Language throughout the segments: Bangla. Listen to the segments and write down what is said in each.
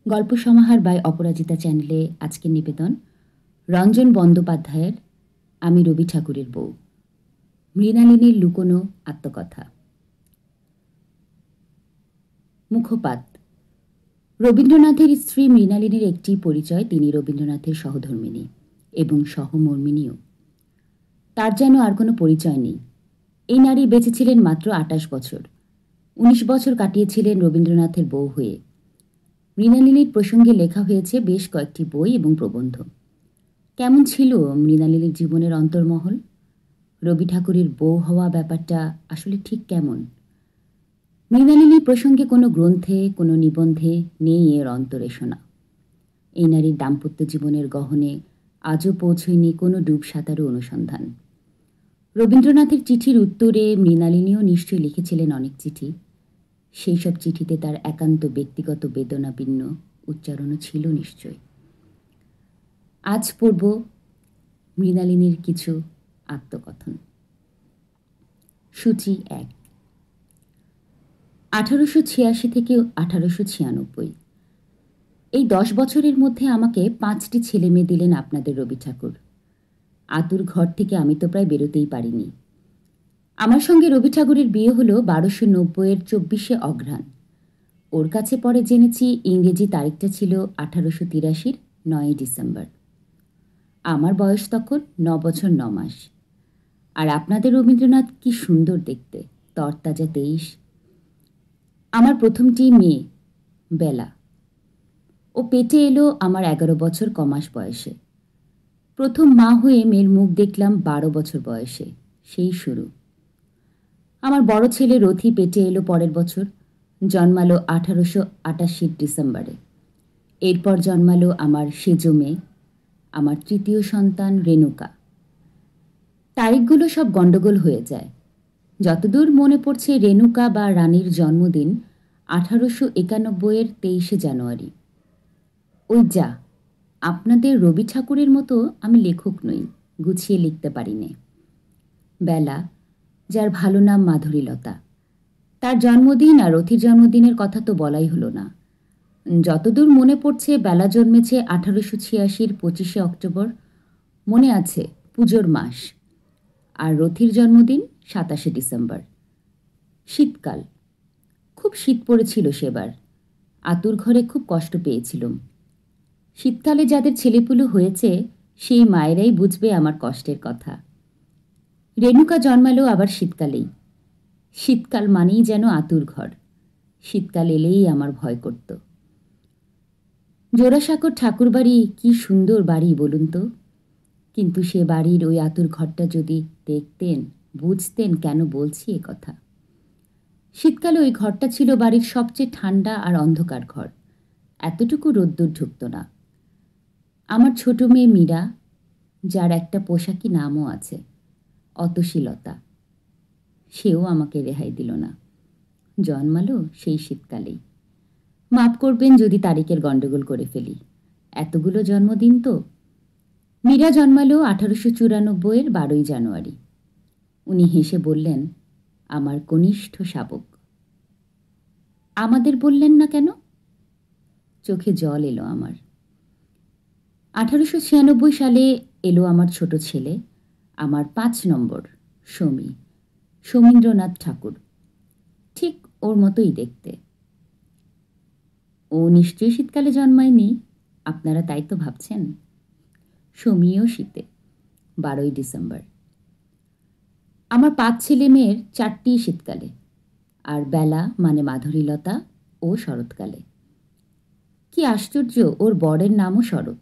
গল্প সমাহার বাই অপরাজিতা চ্যানেলে আজকের নিবেদন রঞ্জন বন্দ্যোপাধ্যায়ের আমি রবি ঠাকুরের বউ, মৃণালিনীর লুকোনো আত্মকথা। মুখপাত: রবীন্দ্রনাথের স্ত্রী মৃণালিনীর একটি পরিচয়, তিনি রবীন্দ্রনাথের সহধর্মিণী এবং সহমর্মিণীও। তার যেন আর কোনো পরিচয় নেই। এই নারী বেঁচেছিলেন মাত্র ২৮ বছর। ১৯ বছর কাটিয়েছিলেন রবীন্দ্রনাথের বউ হয়ে। মৃণালিনীর প্রসঙ্গে লেখা হয়েছে বেশ কয়েকটি বই এবং প্রবন্ধ। কেমন ছিল মৃণালিনীর জীবনের অন্তর্মহল? রবি ঠাকুরের বউ হওয়া ব্যাপারটা আসলে ঠিক কেমন? মৃণালিনীর প্রসঙ্গে কোনো গ্রন্থে, কোনো নিবন্ধে নেই এর অন্তরেষণা। এই নারীর দাম্পত্য জীবনের গহনে আজও পৌঁছয়নি কোনো ডুব সাঁতারু অনুসন্ধান। রবীন্দ্রনাথের চিঠির উত্তরে মৃণালিনীও নিশ্চয়ই লিখেছিলেন অনেক চিঠি। সেই সব চিঠিতে তার একান্ত ব্যক্তিগত বেদনাবিন্ন উচ্চারণও ছিল নিশ্চয়। আজ পড়ব মৃণালিনীর কিছু আত্মকথন। সূচি ১। 1886 থেকে 1896। এই 10 বছরের মধ্যে আমাকে 5টি ছেলে মেয়ে দিলেন আপনাদের রবি ঠাকুর। আতুর ঘর থেকে আমি তো প্রায় বেরোতেই পারিনি। আমার সঙ্গে রবি ঠাকুরের বিয়ে হলো 1290-এর 24শে অঘ্রাণ। ওর কাছে পরে জেনেছি ইংরেজি তারিখটা ছিল 1883-র 9ই ডিসেম্বর। আমার বয়স তখন 9 বছর 9 মাস। আর আপনাদের রবীন্দ্রনাথ কি সুন্দর দেখতে, তরতাজা 23। আমার প্রথমটি মেয়ে বেলা। ও পেটে এলো আমার 11 বছর কমাস বয়সে। প্রথম মা হয়ে মেয়ের মুখ দেখলাম 12 বছর বয়সে। সেই শুরু। আমার বড় ছেলে রথি পেটে এলো পরের বছর, জন্মালো 1888 ডিসেম্বরে। এরপর জন্মালো আমার সেজো মেয়ে, আমার তৃতীয় সন্তান রেণুকা। তারিখগুলো সব গণ্ডগোল হয়ে যায়। যতদূর মনে পড়ছে রেণুকা বা রানীর জন্মদিন 1891-এর 23শে জানুয়ারি। ওই যা, আপনাদের রবি ঠাকুরের মতো আমি লেখক নই, গুছিয়ে লিখতে পারি নে। বেলা, যার ভালো নাম মাধুরীলতা, তার জন্মদিন আর রথির জন্মদিনের কথা তো বলাই হলো না। যতদূর মনে পড়ছে বেলা জন্মেছে 1886-র 25শে অক্টোবর, মনে আছে পুজোর মাস। আর রথির জন্মদিন 27শে ডিসেম্বর। শীতকাল, খুব শীত পড়েছিল সেবার। আতুর ঘরে খুব কষ্ট পেয়েছিলাম। শীতকালে যাদের ছেলেপুলে হয়েছে সেই মায়েরাই বুঝবে আমার কষ্টের কথা। রেণুকা জন্মালো আবার শীতকালেই। শীতকাল মানেই যেন আতুর ঘর। শীতকাল এলেই আমার ভয় করত। জোড়াসাঁকোর ঠাকুরবাড়ি কি সুন্দর বাড়ি বলুন তো। কিন্তু সে বাড়ির ওই আতুর ঘরটা যদি দেখতেন, বুঝতেন কেন বলছি এ কথা। শীতকালে ওই ঘরটা ছিল বাড়ির সবচেয়ে ঠান্ডা আর অন্ধকার ঘর। এতটুকু রোদ্দুর ঢুকত না। আমার ছোট মেয়ে মীরা, যার একটা পোশাকি নামও আছে, অতশীলতা, সেও আমাকে রেহাই দিল না। জন্মালো সেই শীতকালেই। মাপ করবেন যদি তারিখের গণ্ডগোল করে ফেলি, এতগুলো জন্মদিন তো। মীরা জন্মালো 1894-এর 12ই জানুয়ারি। উনি হেসে বললেন, আমার কনিষ্ঠ শাবক। আমাদের বললেন না কেন? চোখে জল এলো আমার। 1896 সালে এলো আমার ছোট ছেলে, আমার 5 নম্বর, সমীন্দ্রনাথ ঠাকুর। ঠিক ওর মতোই দেখতে। ও নিশ্চয়ই শীতকালে জন্মায়নি, আপনারা তাই তো ভাবছেন। সমীও শীতে, 12ই ডিসেম্বর। আমার 5 ছেলে মেয়ের 4টি শীতকালে, আর বেলা মানে মাধুরীলতা ও শরৎকালে। কি আশ্চর্য, ওর বরের নামও শরৎ।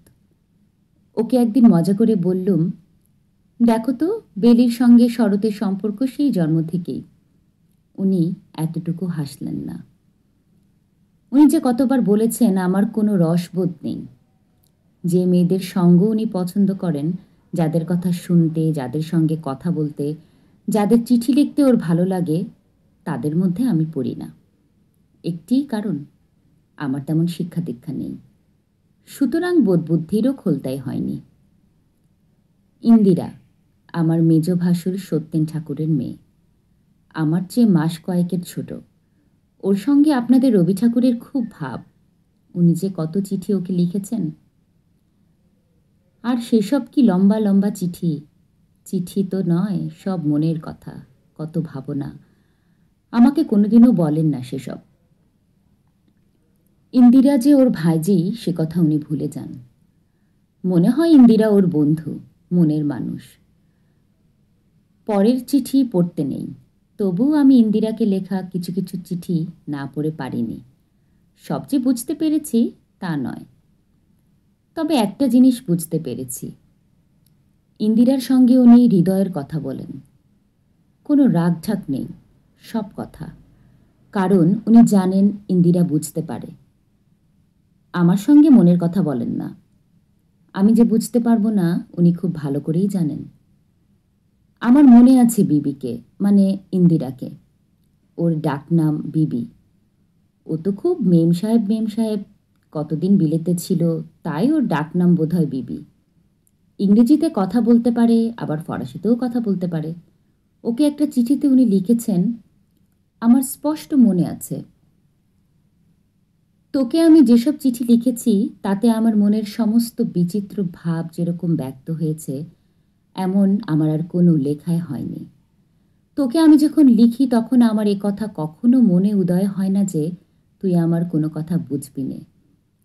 ওকে একদিন মজা করে বললুম, দেখো তো বেলির সঙ্গে শরতের সম্পর্ক সেই জন্ম থেকেই। উনি এতটুকু হাসলেন না। উনি যে কতবার বলেছেন আমার কোনো রসবোধ নেই। যে মেয়েদের সঙ্গ উনি পছন্দ করেন, যাদের কথা শুনতে, যাদের সঙ্গে কথা বলতে, যাদের চিঠি লিখতে ওর ভালো লাগে, তাদের মধ্যে আমি পড়ি না। একটিই কারণ, আমার তেমন শিক্ষা দীক্ষা নেই, সুতরাং বোধবুদ্ধিরও খোলতাই হয়নি। ইন্দিরা, আমার মেজ ভাসুর সত্যেন ঠাকুরের মেয়ে, আমার চেয়ে মাস কয়েকের ছোট। ওর সঙ্গে আপনাদের রবি ঠাকুরের খুব ভাব। উনি যে কত চিঠি ওকে লিখেছেন। আর সেসব কি লম্বা লম্বা চিঠি! চিঠি তো নয়, সব মনের কথা, কত ভাবনা। আমাকে কোনোদিনও বলেন না সেসব। ইন্দিরা যে ওর ভাইঝি সে কথা উনি ভুলে যান। মনে হয় ইন্দিরা ওর বন্ধু, মনের মানুষ। পরের চিঠি পড়তে নেই, তবুও আমি ইন্দিরাকে লেখা কিছু কিছু চিঠি না পড়ে পারিনি। সব যে বুঝতে পেরেছি তা নয়, তবে একটা জিনিস বুঝতে পেরেছি, ইন্দিরার সঙ্গে উনি হৃদয়ের কথা বলেন। কোনো রাগঢাক নেই, সব কথা। কারণ উনি জানেন ইন্দিরা বুঝতে পারে। আমার সঙ্গে মনের কথা বলেন না। আমি যে বুঝতে পারবো না উনি খুব ভালো করেই জানেন। আমার মনে আছে বিবিকে, মানে ইন্দিরাকে। ওর ডাকনাম বিবি। ও তো খুব মেম সাহেব মেম সাহেব, কতদিন বিলেতে ছিল, তাই ওর ডাকনাম বোধহয় বিবি। ইংরেজিতে কথা বলতে পারে, আবার ফরাসিতেও কথা বলতে পারে। ওকে একটা চিঠিতে উনি লিখেছেন, আমার স্পষ্ট মনে আছে, তোকে আমি যেসব চিঠি লিখেছি তাতে আমার মনের সমস্ত বিচিত্র ভাব যেরকম ব্যক্ত হয়েছে, এমন আমার আর কোনো লেখায় হয়নি। তোকে আমি যখন লিখি তখন আমার এ কথা কখনো মনে উদয় হয় না যে তুই আমার কোনো কথা বুঝবি নে,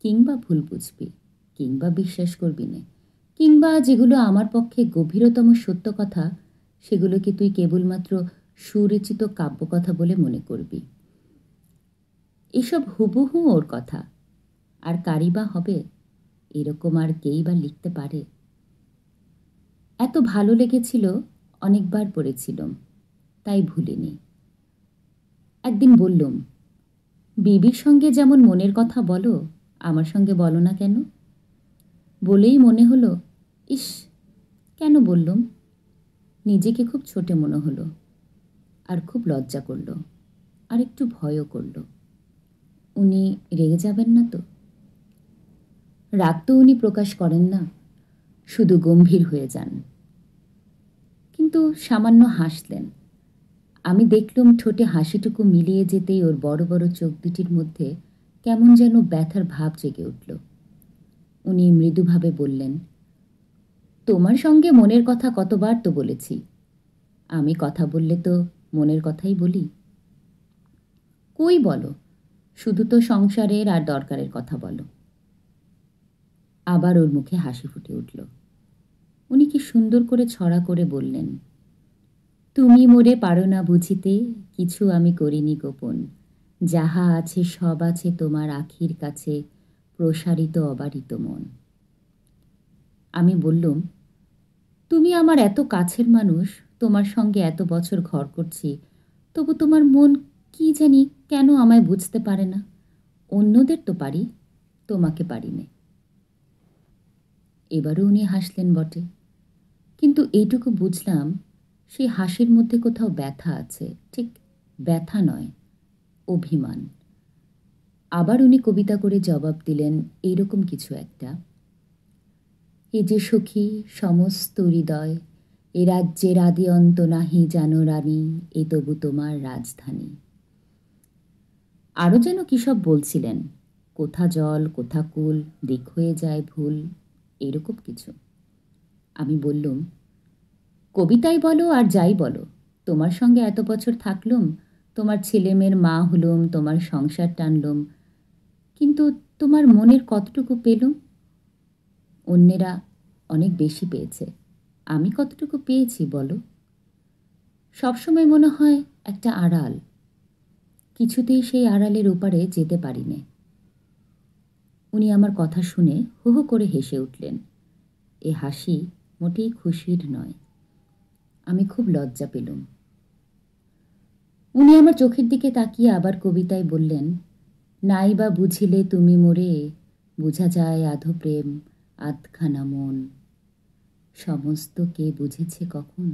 কিংবা ভুল বুঝবি, কিংবা বিশ্বাস করবি নে, কিংবা যেগুলো আমার পক্ষে গভীরতম সত্য কথা সেগুলোকে তুই কেবলমাত্র সুরচিত কাব্যকথা বলে মনে করবি। এসব হুবহু ওর কথা। আর কারই বা হবে, এরকম আর কেই বা লিখতে পারে। এত ভালো লেগেছিল, অনেকবার পড়েছিলাম, তাই ভুলিনি। একদিন বললুম, বিবির সঙ্গে যেমন মনের কথা বলো, আমার সঙ্গে বলো না কেন? বলেই মনে হলো, ইস, কেন বললুম। নিজেকে খুব ছোটে মনে হলো, আর খুব লজ্জা করল, আর একটু ভয়ও করল। উনি রেগে যাবেন না তো? রাগ তো উনি প্রকাশ করেন না, শুধু গম্ভীর হয়ে যান। কিন্তু সামান্য হাসলেন। আমি দেখলুম ঠোঁটে হাসিটুকু মিলিয়ে যেতেই ওর বড় বড় চোখ দুটির মধ্যে কেমন যেন ব্যথার ভাব জেগে উঠল। উনি মৃদুভাবে বললেন, তোমার সঙ্গে মনের কথা কতবার তো বলেছি। আমি কথা বললে তো মনের কথাই বলি। কই বলো, শুধু তো সংসারের আর দরকারের কথা বলো। আবার ওর মুখে হাসি ফুটে উঠল। উনি কি সুন্দর করে ছড়া করে বললেন, তুমি মোরে পারো না বুঝিতে, কিছু আমি করিনি গোপন, যাহা আছে সব আছে তোমার আখির কাছে, প্রসারিত অবারিত মন। আমি বললুম, তুমি আমার এত কাছের মানুষ, তোমার সঙ্গে এত বছর ঘর করছি, তবু তোমার মন কি জানি কেন আমায় বুঝতে পারে না। অন্যদের তো পারি, তোমাকে পারি নে। এবারও উনি হাসলেন বটে, কিন্তু এইটুকু বুঝলাম সেই হাসির মধ্যে কোথাও ব্যথা আছে। ঠিক ব্যথা নয়, অভিমান। আবার উনি কবিতা করে জবাব দিলেন এইরকম কিছু একটা, এ যে সখী সমস্ত হৃদয়, এ রাজ্যের আদি অন্ত নাহি জানো রানী, এ তবু তোমার রাজধানী। আরও যেন কী সব বলছিলেন, কোথা জল কোথা কুল, দিক হয়ে যায় ভুল, এরকম কিছু। আমি বললুম, কবিতাই বলো আর যাই বলো, তোমার সঙ্গে এত বছর থাকলুম, তোমার ছেলে মেয়ের মা হলুম, তোমার সংসার টানলুম, কিন্তু তোমার মনের কতটুকু পেলুম? অন্যেরা অনেক বেশি পেয়েছে, আমি কতটুকু পেয়েছি বলো? সবসময় মনে হয় একটা আড়াল, কিছুতেই সেই আড়ালের ওপারে যেতে পারি নে। উনি আমার কথা শুনে হো হো করে হেসে উঠলেন। এ হাসি মোটেই খুশির নয়। আমি খুব লজ্জা পেলুম। উনি আমার চোখের দিকে তাকিয়ে আবার কবিতায় বললেন, নাই বা বুঝিলে তুমি মোরে, বুঝা যায় আধো প্রেম আধখানা মন, সমস্ত কে বুঝেছে কখন।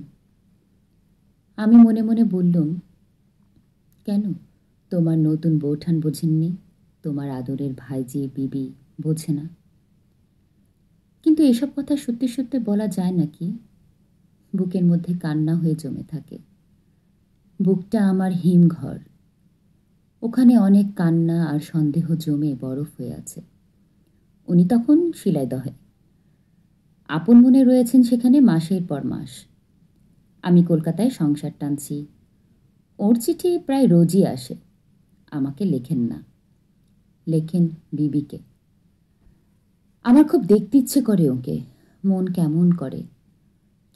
আমি মনে মনে বললুম, কেন, তোমার নতুন বৌঠান বোঝেননি? তোমার আদরের ভাইজি বিবি বোঝে না? কিন্তু এসব কথা সত্যি সত্যি বলা যায় নাকি? বুকের মধ্যে কান্না হয়ে জমে থাকে। বুকটা আমার হিমঘর। ওখানে অনেক কান্না আর সন্দেহ জমে বরফ হয়ে আছে। উনি তখন শিলাইদহে। আপন মনে রয়েছেন সেখানে মাসের পর মাস। আমি কলকাতায় সংসার টানছি। ওর চিঠি প্রায় রোজই আসে। আমাকে লেখেন না, লেখেন বিবিকে। আমার খুব দেখতে ইচ্ছে করে ওকে, মন কেমন করে।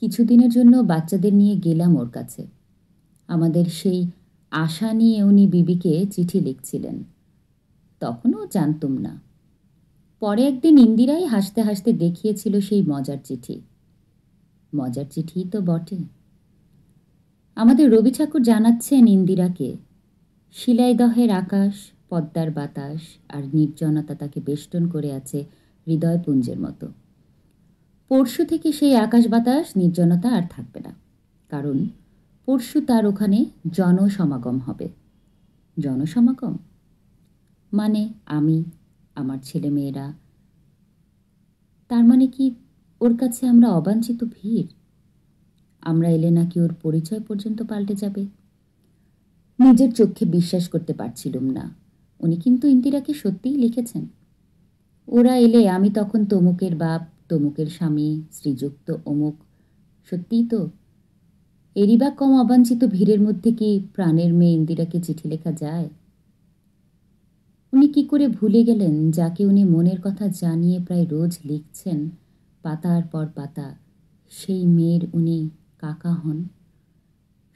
কিছুদিনের জন্য বাচ্চাদের নিয়ে গেলাম ওর কাছে। আমাদের সেই আশা নিয়ে উনি বিবিকে চিঠি লিখছিলেন। তখনও জানতুম না। পরে একদিন ইন্দিরাই হাসতে হাসতে দেখিয়েছিল সেই মজার চিঠি। মজার চিঠিই তো বটে। আমাদের রবি ঠাকুর জানাচ্ছেন ইন্দিরাকে, শিলাইদহের আকাশ, পদ্মার বাতাস আর নির্জনতা তাকে বেষ্টন করে আছে হৃদয়পুঞ্জের মতো। পরশু থেকে সেই আকাশ বাতাস নির্জনতা আর থাকবে না, কারণ পরশু তার ওখানে জনসমাগম হবে। জনসমাগম মানে আমি, আমার ছেলে মেয়েরা। তার মানে কি ওর কাছে আমরা অবাঞ্ছিত ভিড়? আমরা এলে নাকি ওর পরিচয় পর্যন্ত পাল্টে যাবে? নিজের চোখে বিশ্বাস করতে পারছিলুম না। উনি কিন্তু ইন্দিরাকে সত্যিই লিখেছেন। ওরা এলে আমি তখন তমুকের বাপ, তমুকের স্বামী, শ্রীযুক্ত অমুক। সত্যিই তো। এরই বা কম অবাঞ্ছিত ভিড়ের মধ্যে কি প্রাণের মেয়ে ইন্দিরাকে চিঠি লেখা যায়? উনি কি করে ভুলে গেলেন যাকে উনি মনের কথা জানিয়ে প্রায় রোজ লিখছেন পাতার পর পাতা, সেই মেয়ের উনি কাকা হন?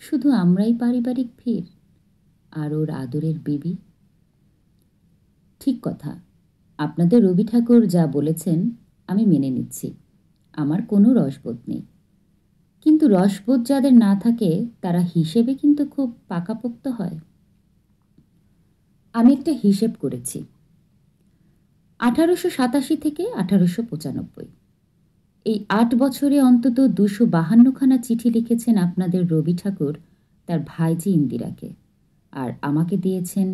শুধু আমরাই পারিবারিক ভিড়, আর ওর আদরের বিবি। ঠিক কথা, আপনাদের রবি ঠাকুর যা বলেছেন আমি মেনে নিচ্ছি। আমার কোনো রসবোধ নেই। কিন্তু রসবোধ যাদের না থাকে তারা হিসেবে কিন্তু খুব পাকাপোক্ত হয়। আমি একটা হিসেব করেছি। 1887 থেকে 1895, এই 8 বছরে অন্তত 252খানা চিঠি লিখেছেন আপনাদের রবি ঠাকুর তার ভাইজি ইন্দিরাকে, আর আমাকে দিয়েছেন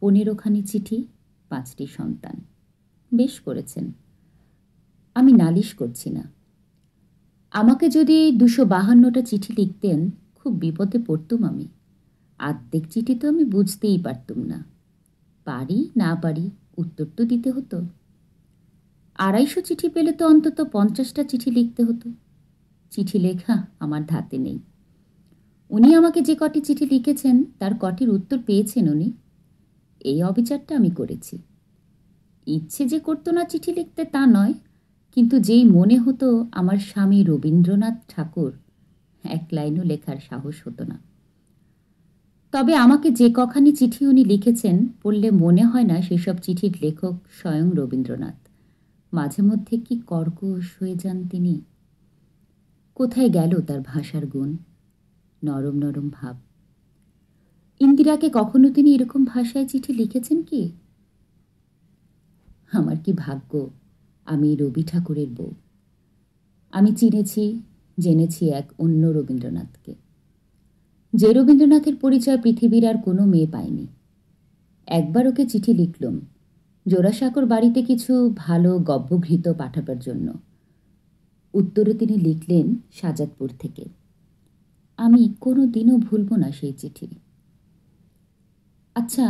15খানি চিঠি, 5টি সন্তান। বেশ করেছেন। আমি নালিশ করছি না। আমাকে যদি 252টা চিঠি লিখতেন, খুব বিপদে পড়তুম আমি। আর্ধেক চিঠি তো আমি বুঝতেই পারতুম না। পারি না পারি উত্তর তো দিতে হতো। 250 চিঠি পেলে তো অন্তত 50টা চিঠি লিখতে হতো। চিঠি লেখা আমার ধাতে নেই। উনি আমাকে যে কটি চিঠি লিখেছেন তার কটির উত্তর পেয়েছেন উনি। এই অবিচারটা আমি করেছি। ইচ্ছে যে করতো না চিঠি লিখতে তা নয়, কিন্তু যেই মনে হতো আমার স্বামী রবীন্দ্রনাথ ঠাকুর, এক লাইনও লেখার সাহস হতো না। তবে আমাকে যে কখানি চিঠি উনি লিখেছেন পড়লে মনে হয় না সেসব চিঠির লেখক স্বয়ং রবীন্দ্রনাথ। মাঝে মধ্যে কি কর্কশ হয়ে যান তিনি। কোথায় গেল তার ভাষার গুণ, নরম নরম ভাব? ইন্দিরাকে কখনো তিনি এরকম ভাষায় চিঠি লিখেছেন কি? আমার কি ভাগ্য আমি রবি ঠাকুরের বউ। আমি চিনেছি, জেনেছি এক অন্য রবীন্দ্রনাথকে, যে রবীন্দ্রনাথের পরিচয় পৃথিবীর আর কোনো মেয়ে পায়নি। একবার ওকে চিঠি লিখলুম জোড়াসাঁকোর বাড়িতে কিছু ভালো গব্যঘৃত পাঠাবার জন্য। উত্তরে তিনি লিখলেন সাজাদপুর থেকে। আমি কোনো দিনও ভুলব না সেই চিঠি। আচ্ছা,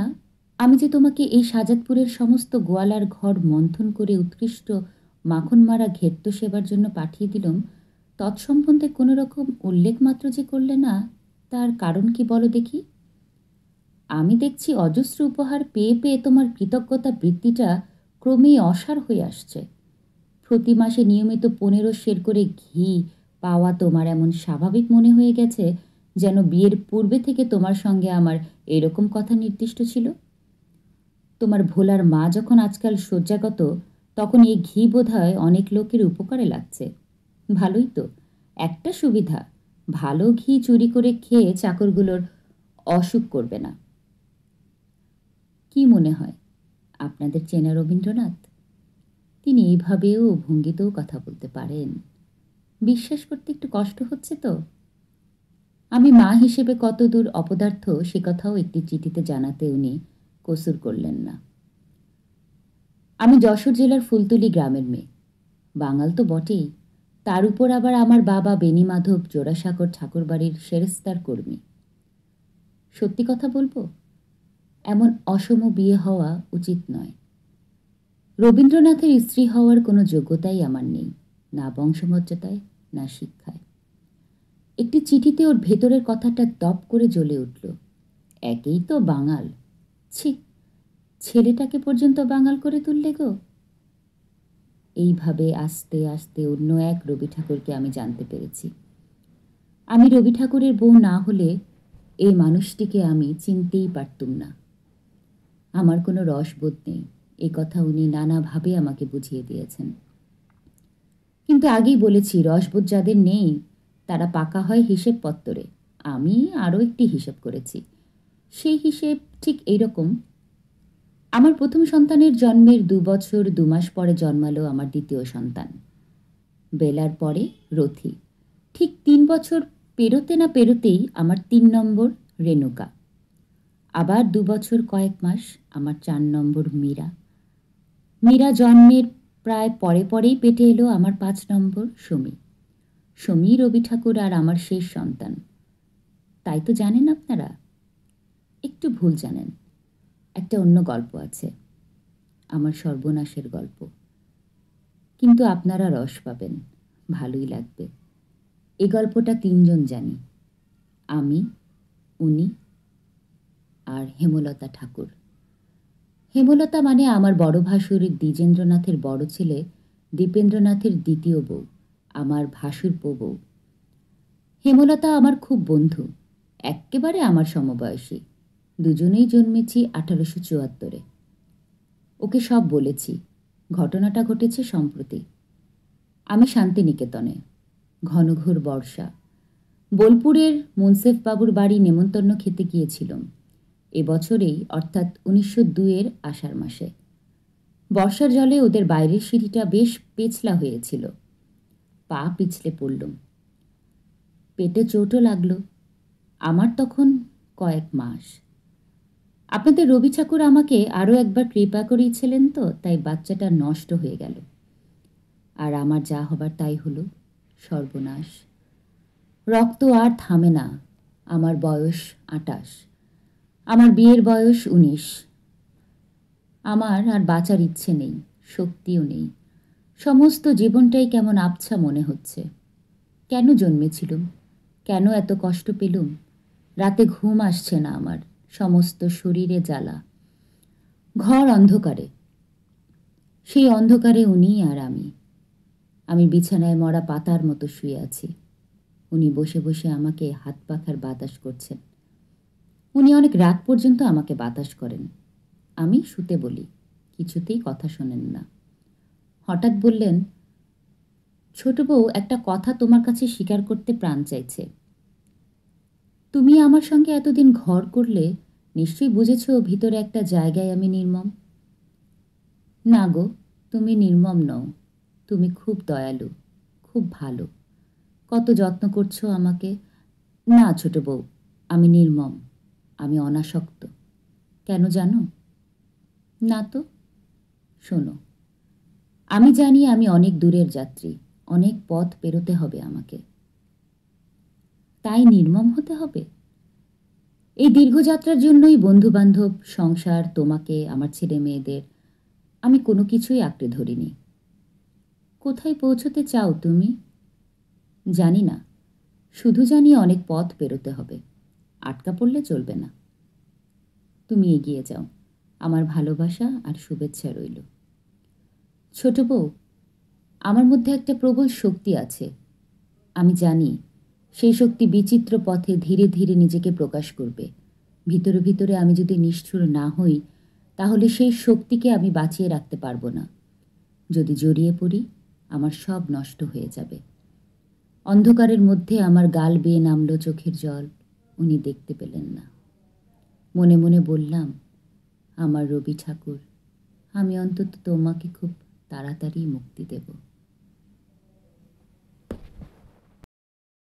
আমি যে তোমাকে এই সাজাদপুরের সমস্ত গোয়ালার ঘর মন্থন করে উৎকৃষ্ট মাখন মারা ঘেট্ট সেবার জন্য পাঠিয়ে দিলাম, তৎসম্বন্ধে কোনো রকম উল্লেখ মাত্র যে করলে না, তার কারণ কি বলো দেখি? আমি দেখছি অজস্র উপহার পেয়ে পেয়ে তোমার কৃতজ্ঞতা বৃত্তিটা ক্রমেই অসার হয়ে আসছে। প্রতি মাসে নিয়মিত 15 সের করে ঘি পাওয়া তোমার এমন স্বাভাবিক মনে হয়ে গেছে যেন বিয়ের পূর্বে থেকে তোমার সঙ্গে আমার এরকম কথা নির্দিষ্ট ছিল। তোমার ভোলার মা যখন আজকাল শয্যাগত, তখন এই ঘি বোধহয় অনেক লোকের উপকারে লাগছে। ভালোই তো, একটা সুবিধা, ভালো ঘি চুরি করে খেয়ে চাকরগুলোর অসুখ করবে না। কি মনে হয় আপনাদের চেনা রবীন্দ্রনাথ? তিনি এইভাবেও ভঙ্গিতেও কথা বলতে পারেন। বিশ্বাস করতে একটু কষ্ট হচ্ছে তো। আমি মা হিসেবে কতদূর অপদার্থ সে কথাও একটি চিঠিতে জানাতে উনি কসুর করলেন না। আমি যশোর জেলার ফুলতলি গ্রামের মেয়ে। বাঙাল তো বটেই, তার উপর আবার আমার বাবা বেণীমাধব জোড়াসাঁকোর ঠাকুরবাড়ির সেরেস্তার কর্মী। সত্যি কথা বলবো, এমন অসম বিয়ে হওয়া উচিত নয়। রবীন্দ্রনাথের স্ত্রী হওয়ার কোনো যোগ্যতাই আমার নেই, না বংশমর্যাদায়, না শিক্ষায়। একটি চিঠিতে ওর ভেতরের কথাটা দপ করে জ্বলে উঠল। একেই তো বাঙাল, ছি, ছেলেটাকে পর্যন্ত বাঙাল করে তুললে গো। এইভাবে আস্তে আস্তে অন্য এক রবি ঠাকুরকে আমি জানতে পেরেছি। আমি রবি ঠাকুরের বউ না হলে এই মানুষটিকে আমি চিনতেই পারতুম না। আমার কোনো রসবোধ নেই, এ কথা উনি নানাভাবে আমাকে বুঝিয়ে দিয়েছেন। কিন্তু আগেই বলেছি, রসবোধ যাদের নেই তারা পাকা হয় হিসেব পত্তরে। আমি আরও একটি হিসেব করেছি। সেই হিসেব ঠিক এইরকম: আমার প্রথম সন্তানের জন্মের 2 বছর 2 মাস পরে জন্মালো আমার দ্বিতীয় সন্তান, বেলার পরে রথি। ঠিক 3 বছর পেরোতে না পেরোতেই আমার 3 নম্বর রেণুকা। আবার 2 বছর কয়েক মাস আমার 4 নম্বর মীরা। মীরা জন্মের প্রায় পরে পরেই পেটে এলো আমার 5 নম্বর সমী। সমী রবি ঠাকুর আর আমার শেষ সন্তান। তাই তো জানেন আপনারা? একটু ভুল জানেন। একটা অন্য গল্প আছে, আমার সর্বনাশের গল্প। কিন্তু আপনারা রস পাবেন, ভালোই লাগবে। এই গল্পটা 3 জন জানি, আমি, উনি আর হেমলতা ঠাকুর। হেমলতা মানে আমার বড় ভাসুর দ্বিজেন্দ্রনাথের বড় ছেলে দীপেন্দ্রনাথের দ্বিতীয় বউ, আমার ভাসুরপো বউ। হেমলতা আমার খুব বন্ধু, এক্কেবারে আমার সমবয়সী। দুজনেই জন্মেছি 1874-এ। ওকে সব বলেছি। ঘটনাটা ঘটেছে সম্প্রতি। আমি শান্তিনিকেতনে, ঘনঘোর বর্ষা, বোলপুরের মুন্সেফ বাবুর বাড়ি নেমন্তন্ন খেতে গিয়েছিলাম এবছরেই, অর্থাৎ 1902-এর আষাঢ় মাসে। বর্ষার জলে ওদের বাইরের সিঁড়িটা বেশ পেছলা হয়েছিল। পা পিছলে পড়লুম, পেটে চোটও লাগলো। আমার তখন কয়েক মাস। আপনাদের রবি ঠাকুর আমাকে আরও একবার কৃপা করিয়েছিলেন তো, তাই বাচ্চাটা নষ্ট হয়ে গেল। আর আমার যা হবার তাই হলো, সর্বনাশ। রক্ত আর থামে না। আমার বয়স 28, আমার বিয়ের বয়স 19। আমার আর বাঁচার ইচ্ছে নেই, শক্তিও নেই। সমস্ত জীবনটাই কেমন আবছা মনে হচ্ছে। কেন জন্মেছিলুম? কেন এত কষ্ট পেলুম? রাতে ঘুম আসছে না আমার, সমস্ত শরীরে জ্বালা। ঘর অন্ধকারে, সেই অন্ধকারে উনি আর আমি। আমি বিছানায় মরা পাতার মতো শুয়ে আছি। উনি বসে বসে আমাকে হাত পাখার বাতাস করছেন। উনি অনেক রাত পর্যন্ত আমাকে বাতাস করেন। আমি শুতে বলি, কিছুতেই কথা শোনেন না। হঠাৎ বললেন, ছোট বউ, একটা কথা তোমার কাছে স্বীকার করতে প্রাণ চাইছে। তুমি আমার সঙ্গে এতদিন ঘর করলে, নিশ্চয়ই বুঝেছ ভিতরে একটা জায়গায় আমি নির্মম। না গো, তুমি নির্মম নও। তুমি খুব দয়ালু, খুব ভালো, কত যত্ন করছো আমাকে। না ছোট বউ, আমি নির্মম, আমি অনাসক্ত। কেন জানো? না তো। শোনো, আমি জানি আমি অনেক দূরের যাত্রী, অনেক পথ পেরোতে হবে আমাকে। তাই নির্মম হতে হবে? এই দীর্ঘযাত্রার জন্যই বন্ধুবান্ধব, সংসার, তোমাকে, আমার ছেলে মেয়েদের আমি কোনো কিছুই আঁকড়ে ধরিনি। কোথায় পৌঁছতে চাও তুমি? জানি না, শুধু জানি অনেক পথ পেরোতে হবে, আটকা পড়লে চলবে না। তুমি এগিয়ে যাও, আমার ভালোবাসা আর শুভেচ্ছা রইল। ছোট বউ, আমার মধ্যে একটা প্রবল শক্তি আছে। আমি জানি সেই শক্তি বিচিত্র পথে ধীরে ধীরে নিজেকে প্রকাশ করবে। ভিতরে ভিতরে আমি যদি নিষ্ঠুর না হই, তাহলে সেই শক্তিকে আমি বাঁচিয়ে রাখতে পারবো না। যদি জড়িয়ে পড়ি, আমার সব নষ্ট হয়ে যাবে। অন্ধকারের মধ্যে আমার গাল বেয়ে নামলো চোখের জল। উনি দেখতে পেলেন না। মনে মনে বললাম, আমার রবি ঠাকুর, আমি অন্তত তোমাকে খুব তাড়াতাড়ি মুক্তি দেব।